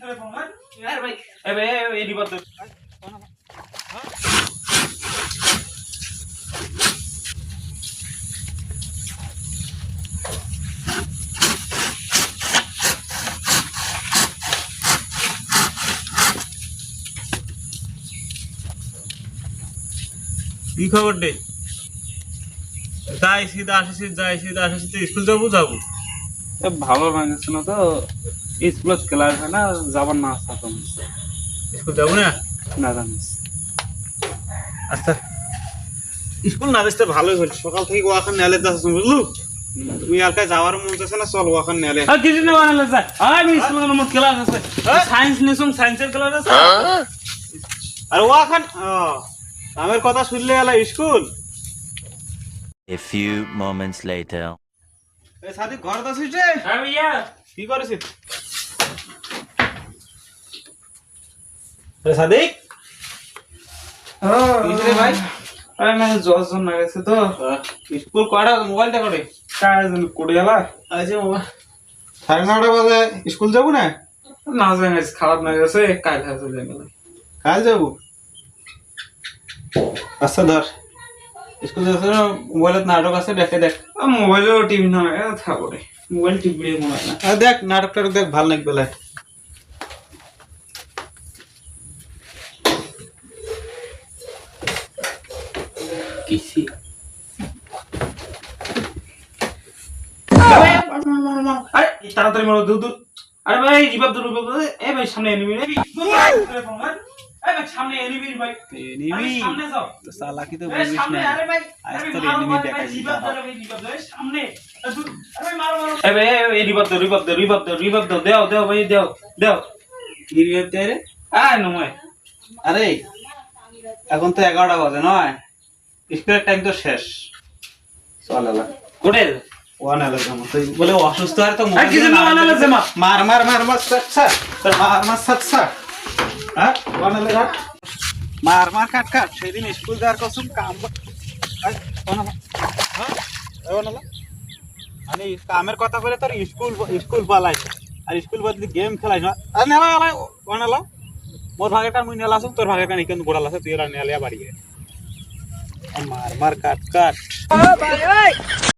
ভাই এ ভাই এই রিপোর্ট কি খবর রে? যাই সিধা আসিস, যাই সিধা আসিস, স্কুল যাবো যাবো। ভালো লাগছে না তো স্কুলে ক্লাস হয় না যাবার না আসা তো স্কুল যাবো না? না জানিস আচ্ছা স্কুল না আসতে ভালোই হল। সকাল থেকে ওখানে নেলে যাচ্ছ বুঝলু? তুমি আর কাছে যাওয়ার মন চাচ্ছে না, চল ওখানে নেলে। আর কিছু না বানালে যায় আমি স্কুলে আমার ক্লাস আছে সায়েন্স নিছুম সায়েন্সের ক্লাস আছে আর ওখানে আমার কথা শুনলে এলা school. A few moments later. এই সাদিক ঘরে আছিস রে? হ্যাঁ ভাইয়া কি করেছিস? রে সাদিক কিসে রে ভাই? আরে না জ্বর জ্বর না গেছে তো স্কুল কয়টা? মোবাইলটা করে কাজ করে এলা আচ্ছা মোবাইল 9:30 বাজে স্কুল যাবো না? না জানিস খারাপ না গেছে কাল হাতে চলে গেল কাল যাবো। আচ্ছা ধর স্কুল যাচ্ছে না, মোবাইলত নাটক আছে দেখে দেখ। মোবাইলেও টিভি না থাকো রে মোবাইল টিভি মনে হয় না দেখ নাটক টাটক দেখ, ভালো লাগবে লাই। কিসি আরে তাড়াতাড়ি মারো দূর দূর আরে ভাই রিবাব দূর এ ভাই সামনে এনিমি রে এই ভাই সামনে এনিমি ভাই এনিমি সামনে যাও তো চালাকি তো এই বুঝিস সামনে না। আরে ভাই আজ তোর এনিমি দেখাই রিবাব ধরে ভাই রিবাব ধরে সামনে আরে ভাই মারো মারো এই ভাই এই রিবাব দাও দেও ভাই দেও কি রে তেরে? আয় নময় আরে এখন তো 11টা বাজে নয়, স্কুলের টাইম তো শেষ। চল এলা কোটে ওয়ান এলা জামা তুই বলে অসুস্থ আর তো আর কিছু না বানালে জামা মার মার মার মার আচ্ছা তোর মার মার আচ্ছা হ্যাঁ ওয়ান এলা কাট মার মার কাট কাট। সেদিন স্কুল যাওয়ার কসম কাম আমি কামের কথা বলে তোর স্কুল পালাই আর স্কুল বদলি গেম খেলাই না। আর নেলা এলাই ওয়ান এলা মোর ভাগের কান মুই নেলা আসুন, তোর ভাগের কান ইকেন গোড়াল আছে, তুই এরা নেলিয়া বাড়ি মার মার কাট কাট।